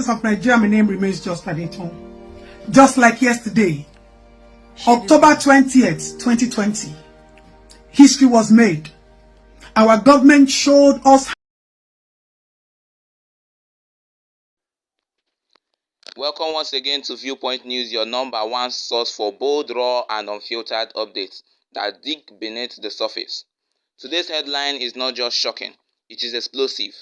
Citizens of Nigeria, my name remains just DETENTION. Just like yesterday, October 20th, 2020, history was made. Our government showed us. Welcome once again to Viewpoint News, your number one source for bold, raw, and unfiltered updates that dig beneath the surface. Today's headline is not just shocking, it is explosive.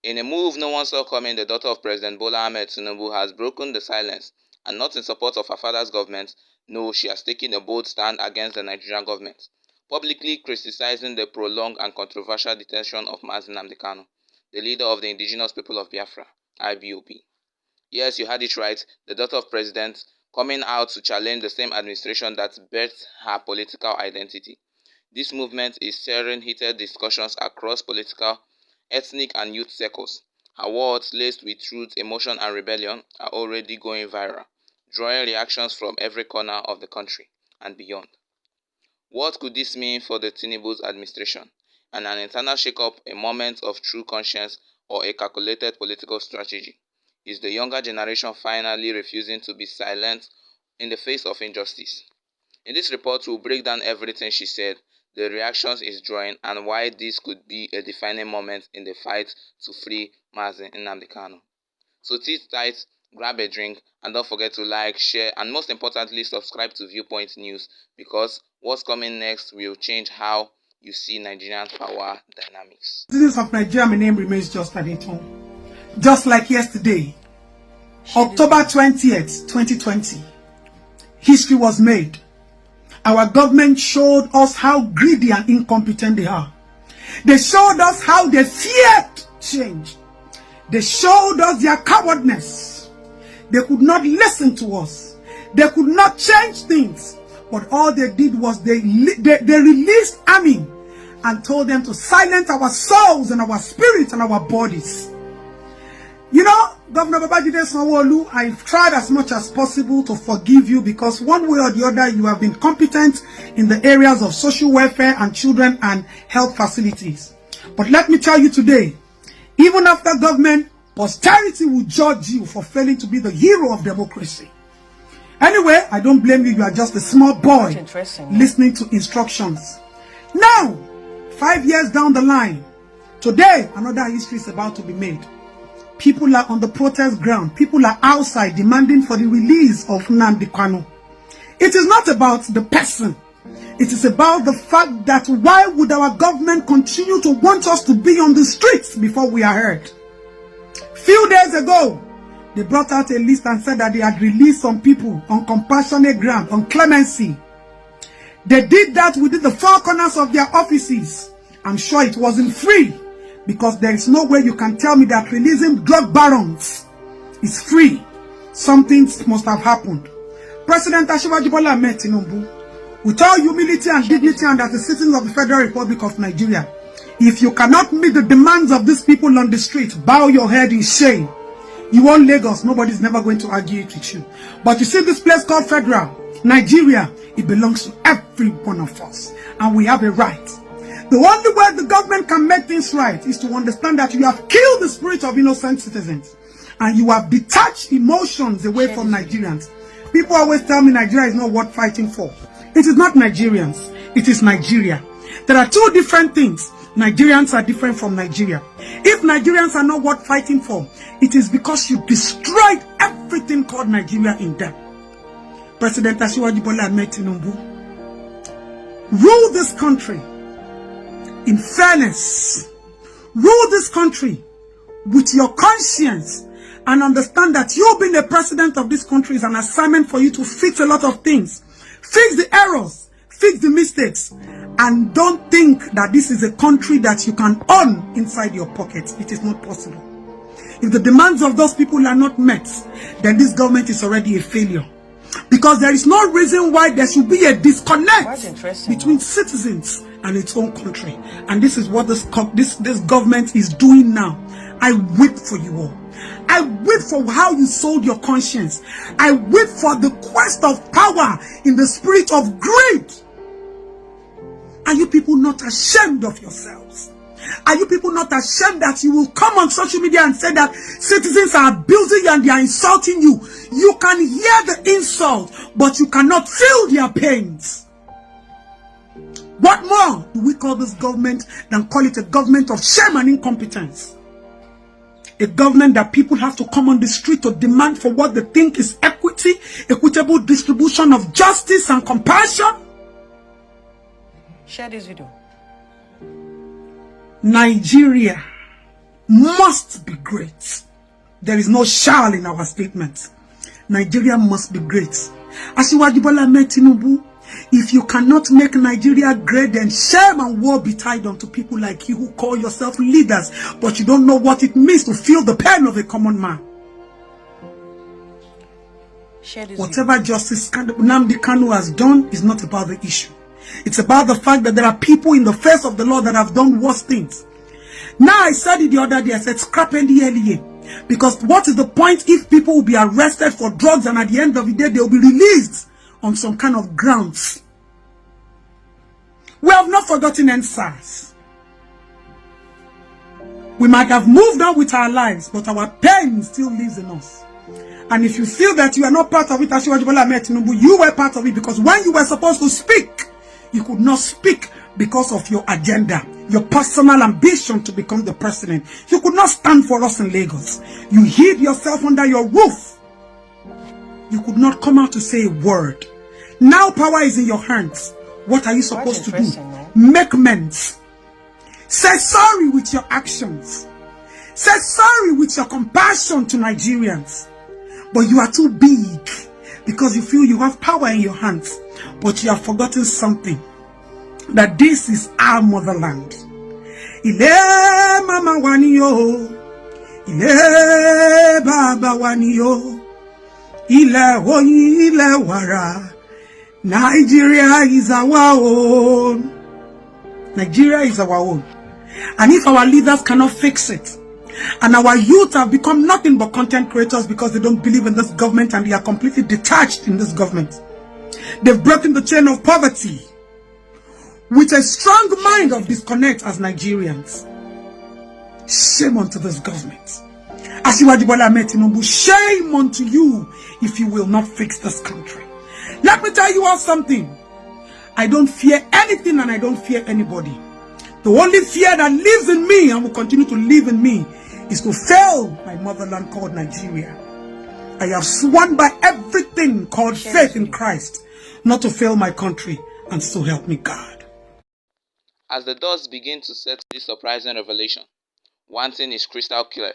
In a move no one saw coming, the daughter of President Bola Ahmed Tinubu has broken the silence, and not in support of her father's government. No, she has taken a bold stand against the Nigerian government, publicly criticizing the prolonged and controversial detention of NNAMDI, the leader of the indigenous people of Biafra, IPOB. Yes, you heard it right, the daughter of President coming out to challenge the same administration that birthed her political identity. This movement is stirring heated discussions across political, ethnic, and youth circles. Her words, laced with truth, emotion, and rebellion, are already going viral, drawing reactions from every corner of the country and beyond. What could this mean for the TINIBU'S administration? And an internal shake-up, a moment of true conscience, or a calculated political strategy? Is the younger generation finally refusing to be silent in the face of injustice? In this report, we'll break down everything she said, the reactions it's drawing, and why this could be a defining moment in the fight to free NNAMDI. So sit tight, grab a drink, and don't forget to like, share, and most importantly, subscribe to Viewpoint News, because what's coming next will change how you see Nigerian power dynamics. Citizens of Nigeria, my name remains just DETENTION. Just like yesterday, October 20th, 2020, history was made. Our government showed us how greedy and incompetent they are. They showed us how they feared change. They showed us their cowardness. They could not listen to us. They could not change things. But all they did was they released army and told them to silence our souls and our spirits and our bodies. You know, Governor Babajide Sanwo-Olu, I've tried as much as possible to forgive you, because one way or the other you have been competent in the areas of social welfare and children and health facilities. But let me tell you today, even after government, posterity will judge you for failing to be the hero of democracy. Anyway, I don't blame you. You are just a small boy listening to instructions. Now, 5 years down the line, today another history is about to be made. People are on the protest ground. People are outside demanding for the release of NNAMDI. It is not about the person. It is about the fact that why would our government continue to want us to be on the streets before we are heard? Few days ago, they brought out a list and said that they had released some people on compassionate ground, on clemency. They did that within the four corners of their offices. I'm sure it wasn't free, because there is no way you can tell me that releasing drug barons is free. Something must have happened. President Asiwaju Bola Ahmed Tinubu, with all humility and dignity and as a citizen of the Federal Republic of Nigeria, if you cannot meet the demands of these people on the street, bow your head in shame. You own Lagos, nobody's never going to argue it with you. But you see this place called Federal, Nigeria, it belongs to every one of us. And we have a right. The only way the government can make things right is to understand that you have killed the spirit of innocent citizens and you have detached emotions away from Nigerians. People always tell me Nigeria is not worth fighting for. It is not Nigerians, it is Nigeria. There are two different things. Nigerians are different from Nigeria. If Nigerians are not worth fighting for, it is because you destroyed everything called Nigeria in them. President Asiwaju Bola Ahmed Tinubu, rule this country in fairness. Rule this country with your conscience and understand that you being the president of this country is an assignment for you to fix a lot of things. Fix the errors, fix the mistakes, and don't think that this is a country that you can own inside your pocket. It is not possible. If the demands of those people are not met, then this government is already a failure. Because there is no reason why there should be a disconnect between citizens and its own country. And this is what this government is doing now. I weep for you all. I weep for how you sold your conscience. I weep for the quest of power in the spirit of greed. Are you people not ashamed of yourselves? Are you people not ashamed that you will come on social media and say that citizens are abusing you and they are insulting you? You can hear the insult, but you cannot feel their pains. What more do we call this government than call it a government of shame and incompetence? A government that people have to come on the street to demand for what they think is equity, equitable distribution of justice and compassion. Share this video. Nigeria must be great. There is no shall in our statement. Nigeria must be great. Asiwaju Bola Ahmed Tinubu, if you cannot make Nigeria great, then shame and woe betide unto people like you who call yourself leaders, but you don't know what it means to feel the pain of a common man. Whatever Justice NNAMDI KANU has done is not about the issue. It's about the fact that there are people in the face of the law that have done worse things. Now, I said it the other day, I said scrap NDLEA. Because what is the point if people will be arrested for drugs and at the end of the day they will be released on some kind of grounds? We have not forgotten NSAS. We might have moved on with our lives, but our pain still lives in us. And if you feel that you are not part of it, Asiwaju Bola Ahmed Tinubu, you were part of it, because when you were supposed to speak, you could not speak because of your agenda, your personal ambition to become the president. You could not stand for us in Lagos. You hid yourself under your roof. You could not come out to say a word. Now power is in your hands. What are you supposed to do? Make amends. Say sorry with your actions. Say sorry with your compassion to Nigerians. But you are too big because you feel you have power in your hands. But you have forgotten something. That this is our motherland. Ile mama waniyo. Ile baba waniyo. Ile hoyi ile wara. Nigeria is our own. Nigeria is our own. And if our leaders cannot fix it, and our youth have become nothing but content creators because they don't believe in this government and they are completely detached in this government. They've broken the chain of poverty with a strong mind of disconnect as Nigerians. Shame unto this government. Asiwaju Bola Ahmed Tinubu, shame unto you if you will not fix this country. Let me tell you all something. I don't fear anything and I don't fear anybody. The only fear that lives in me and will continue to live in me is to fail my motherland called Nigeria. I have sworn by everything called faith in Christ not to fail my country, and so help me God. As the dust begins to settle this surprising revelation, one thing is crystal clear.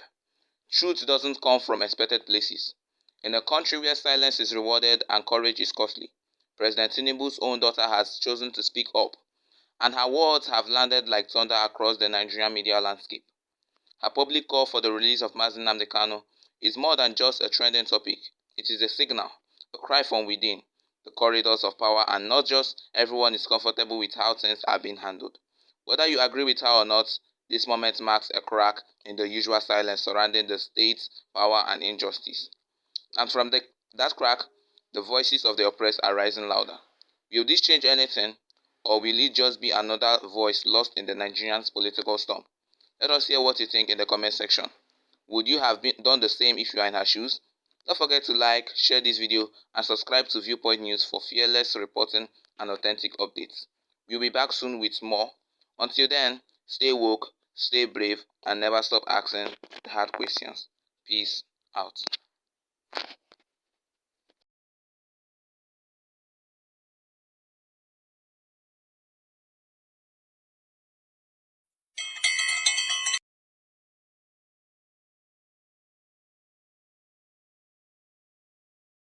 Truth doesn't come from expected places. In a country where silence is rewarded and courage is costly, President Tinubu's own daughter has chosen to speak up, and her words have landed like thunder across the Nigerian media landscape. Her public call for the release of Mazi Nnamdi Kanu is more than just a trending topic. It is a signal, a cry from within the corridors of power, and not just everyone is comfortable with how things are being handled. Whether you agree with her or not, this moment marks a crack in the usual silence surrounding the state's power and injustice. And from that crack, the voices of the oppressed are rising louder. Will this change anything, or will it just be another voice lost in the Nigerian's political storm? Let us hear what you think in the comment section. Would you have done the same if you are in her shoes? Don't forget to like, share this video, and subscribe to Viewpoint News for fearless reporting and authentic updates. We'll be back soon with more. Until then, stay woke, stay brave, and never stop asking the hard questions. Peace out.